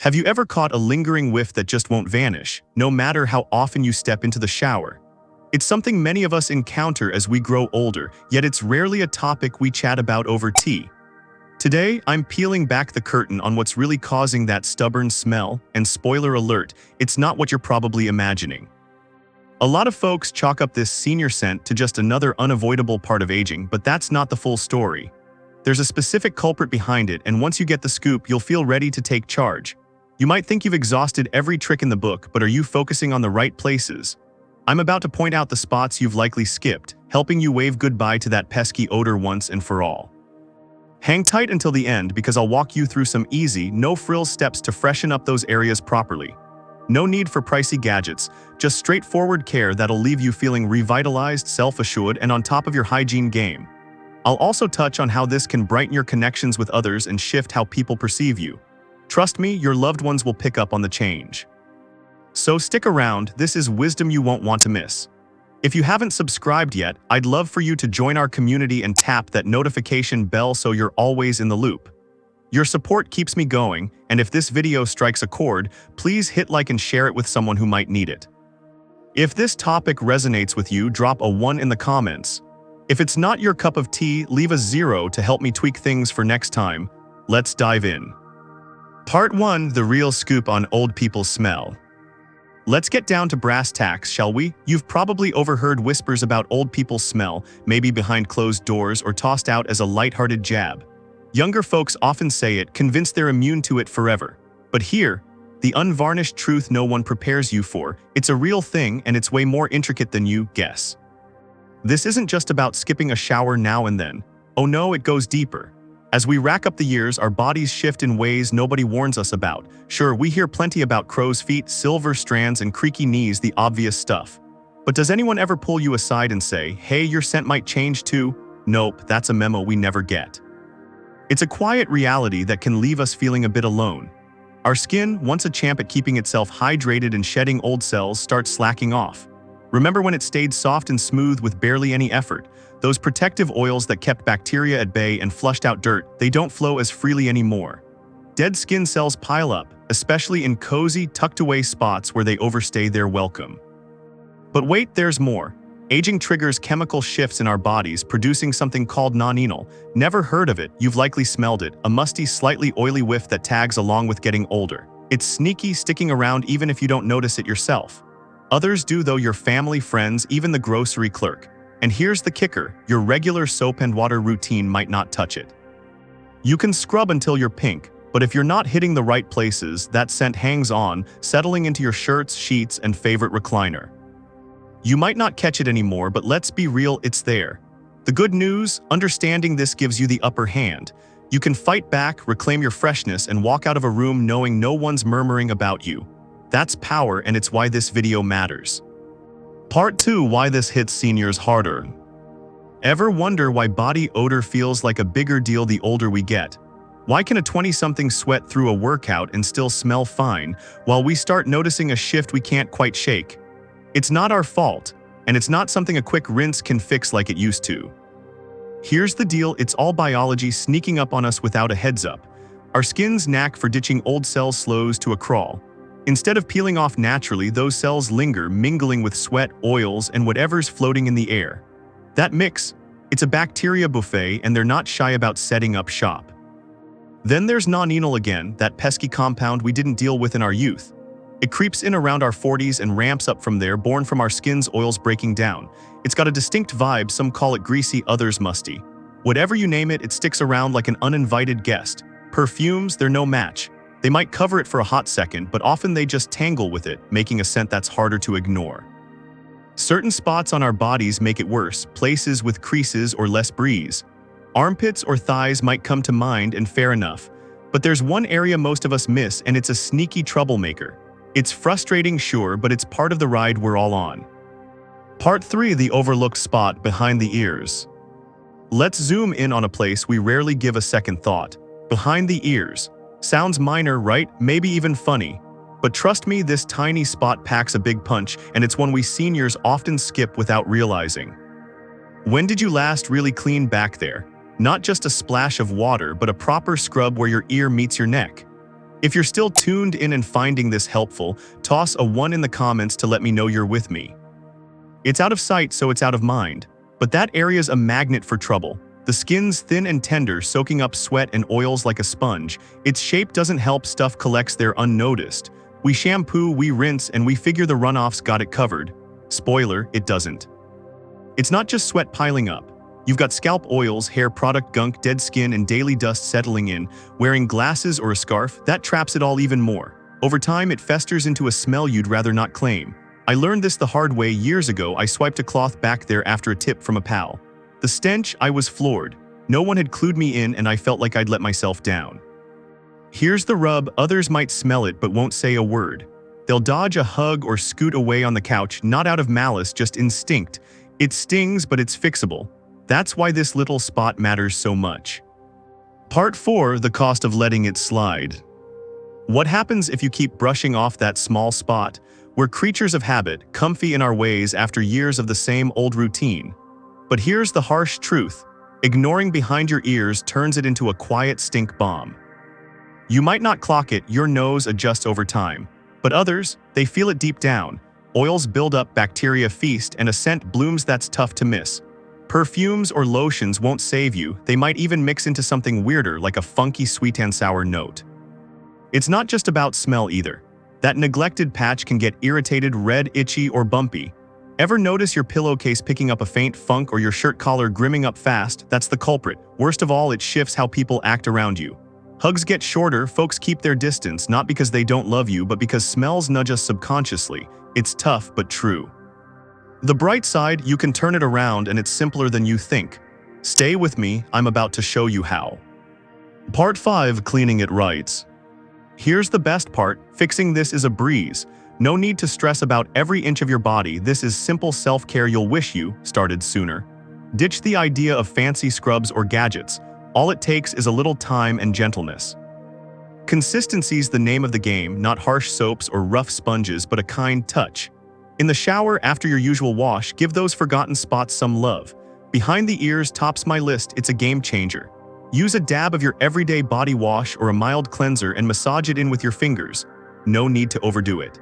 Have you ever caught a lingering whiff that just won't vanish, no matter how often you step into the shower? It's something many of us encounter as we grow older, yet it's rarely a topic we chat about over tea. Today, I'm peeling back the curtain on what's really causing that stubborn smell, and spoiler alert, it's not what you're probably imagining. A lot of folks chalk up this senior scent to just another unavoidable part of aging, but that's not the full story. There's a specific culprit behind it, and once you get the scoop, you'll feel ready to take charge. You might think you've exhausted every trick in the book, but are you focusing on the right places? I'm about to point out the spots you've likely skipped, helping you wave goodbye to that pesky odor once and for all. Hang tight until the end because I'll walk you through some easy, no-frills steps to freshen up those areas properly. No need for pricey gadgets, just straightforward care that'll leave you feeling revitalized, self-assured, and on top of your hygiene game. I'll also touch on how this can brighten your connections with others and shift how people perceive you. Trust me, your loved ones will pick up on the change. So stick around, this is wisdom you won't want to miss. If you haven't subscribed yet, I'd love for you to join our community and tap that notification bell so you're always in the loop. Your support keeps me going, and if this video strikes a chord, please hit like and share it with someone who might need it. If this topic resonates with you, drop a 1 in the comments. If it's not your cup of tea, leave a 0 to help me tweak things for next time. Let's dive in. Part 1: The real scoop on old people's smell. Let's get down to brass tacks, shall we? You've probably overheard whispers about old people's smell, maybe behind closed doors or tossed out as a lighthearted jab. Younger folks often say it, convinced they're immune to it forever. But here, the unvarnished truth no one prepares you for, it's a real thing and it's way more intricate than you guess. This isn't just about skipping a shower now and then. Oh no, it goes deeper. As we rack up the years, our bodies shift in ways nobody warns us about. Sure, we hear plenty about crow's feet, silver strands, and creaky knees, the obvious stuff. But does anyone ever pull you aside and say, hey, your scent might change too? Nope, that's a memo we never get. It's a quiet reality that can leave us feeling a bit alone. Our skin, once a champ at keeping itself hydrated and shedding old cells, starts slacking off. Remember when it stayed soft and smooth with barely any effort? Those protective oils that kept bacteria at bay and flushed out dirt, they don't flow as freely anymore. Dead skin cells pile up, especially in cozy, tucked-away spots where they overstay their welcome. But wait, there's more. Aging triggers chemical shifts in our bodies, producing something called non-enol. Never heard of it, you've likely smelled it, a musty, slightly oily whiff that tags along with getting older. It's sneaky, sticking around even if you don't notice it yourself. Others do though, your family, friends, even the grocery clerk. And here's the kicker, your regular soap and water routine might not touch it. You can scrub until you're pink, but if you're not hitting the right places, that scent hangs on, settling into your shirts, sheets, and favorite recliner. You might not catch it anymore, but let's be real, it's there. The good news, understanding this gives you the upper hand. You can fight back, reclaim your freshness, and walk out of a room knowing no one's murmuring about you. That's power, and it's why this video matters. Part 2: Why this hits seniors harder. Ever wonder why body odor feels like a bigger deal the older we get? Why can a 20-something sweat through a workout and still smell fine, while we start noticing a shift we can't quite shake? It's not our fault, and it's not something a quick rinse can fix like it used to. Here's the deal, it's all biology sneaking up on us without a heads up. Our skin's knack for ditching old cells slows to a crawl. Instead of peeling off naturally, those cells linger, mingling with sweat, oils, and whatever's floating in the air. That mix, it's a bacteria buffet, and they're not shy about setting up shop. Then there's non-enol again, that pesky compound we didn't deal with in our youth. It creeps in around our 40s and ramps up from there, born from our skin's oils breaking down. It's got a distinct vibe, some call it greasy, others musty. Whatever you name it, it sticks around like an uninvited guest. Perfumes, they're no match. They might cover it for a hot second, but often they just tangle with it, making a scent that's harder to ignore. Certain spots on our bodies make it worse, places with creases or less breeze. Armpits or thighs might come to mind, and fair enough. But there's one area most of us miss, and it's a sneaky troublemaker. It's frustrating, sure, but it's part of the ride we're all on. Part 3: The overlooked spot behind the ears. Let's zoom in on a place we rarely give a second thought. Behind the ears. Sounds minor, right? Maybe even funny. But trust me, this tiny spot packs a big punch, and it's one we seniors often skip without realizing. When did you last really clean back there? Not just a splash of water, but a proper scrub where your ear meets your neck. If you're still tuned in and finding this helpful, toss a 1 in the comments to let me know you're with me. It's out of sight, so it's out of mind. But that area's a magnet for trouble. The skin's thin and tender, soaking up sweat and oils like a sponge. Its shape doesn't help, stuff collects there unnoticed. We shampoo, we rinse, and we figure the runoff's got it covered. Spoiler, it doesn't. It's not just sweat piling up. You've got scalp oils, hair product gunk, dead skin, and daily dust settling in. Wearing glasses or a scarf, that traps it all even more. Over time, it festers into a smell you'd rather not claim. I learned this the hard way years ago. I swiped a cloth back there after a tip from a pal. The stench, I was floored. No one had clued me in, and I felt like I'd let myself down. Here's the rub: others might smell it but won't say a word. They'll dodge a hug or scoot away on the couch, not out of malice, just instinct. It stings, but it's fixable. That's why this little spot matters so much. Part 4: The cost of letting it slide. What happens if you keep brushing off that small spot? We're creatures of habit, comfy in our ways after years of the same old routine. But here's the harsh truth: ignoring behind your ears turns it into a quiet stink bomb. You might not clock it, your nose adjusts over time. But others, they feel it deep down. Oils build up, bacteria feast, and a scent blooms that's tough to miss. Perfumes or lotions won't save you. They might even mix into something weirder, like a funky sweet and sour note. It's not just about smell either. That neglected patch can get irritated, red, itchy, or bumpy. Ever notice your pillowcase picking up a faint funk or your shirt collar grimming up fast? That's the culprit. Worst of all, it shifts how people act around you. Hugs get shorter, folks keep their distance, not because they don't love you, but because smells nudge us subconsciously. It's tough, but true. The bright side: you can turn it around, and it's simpler than you think. Stay with me, I'm about to show you how. Part 5: Cleaning it right. Here's the best part: fixing this is a breeze. No need to stress about every inch of your body. This is simple self-care you'll wish you started sooner. Ditch the idea of fancy scrubs or gadgets. All it takes is a little time and gentleness. Consistency's the name of the game, not harsh soaps or rough sponges, but a kind touch. In the shower, after your usual wash, give those forgotten spots some love. Behind the ears tops my list. It's a game changer. Use a dab of your everyday body wash or a mild cleanser and massage it in with your fingers. No need to overdo it.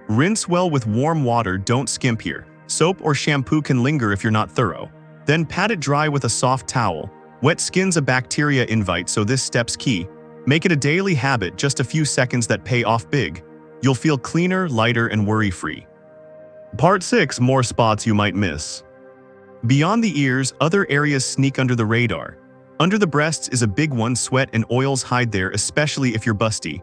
Rinse well with warm water, don't skimp here. Soap or shampoo can linger if you're not thorough. Then pat it dry with a soft towel. Wet skin's a bacteria invite, so this step's key. Make it a daily habit, just a few seconds that pay off big. You'll feel cleaner, lighter, and worry-free. Part 6: More spots you might miss. Beyond the ears, other areas sneak under the radar. Under the breasts is a big one. Sweat and oils hide there, especially if you're busty.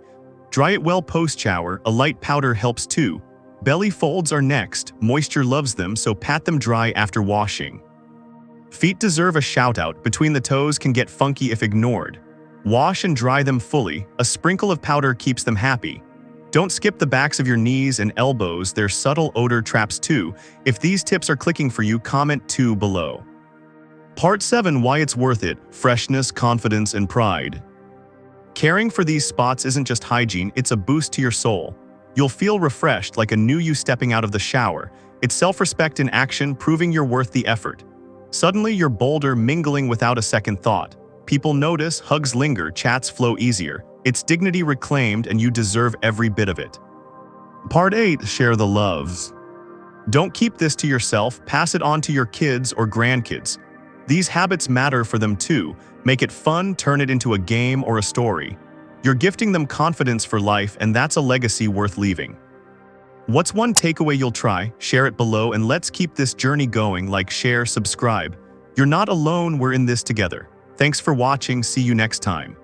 Dry it well post-shower, a light powder helps too. Belly folds are next, moisture loves them, so pat them dry after washing. Feet deserve a shout-out. Between the toes can get funky if ignored. Wash and dry them fully. A sprinkle of powder keeps them happy. Don't skip the backs of your knees and elbows, their subtle odor traps too. If these tips are clicking for you, comment 2 below. Part 7: Why it's worth it. Freshness, confidence, and pride. Caring for these spots isn't just hygiene, it's a boost to your soul. You'll feel refreshed, like a new you stepping out of the shower. It's self-respect in action, proving you're worth the effort. Suddenly you're bolder, mingling without a second thought. People notice, hugs linger, chats flow easier. It's dignity reclaimed, and you deserve every bit of it. Part 8: Share the loves. Don't keep this to yourself, pass it on to your kids or grandkids. These habits matter for them too. Make it fun, turn it into a game or a story. You're gifting them confidence for life, and that's a legacy worth leaving. What's one takeaway you'll try? Share it below, and let's keep this journey going. Like, share, subscribe. You're not alone, we're in this together. Thanks for watching, see you next time.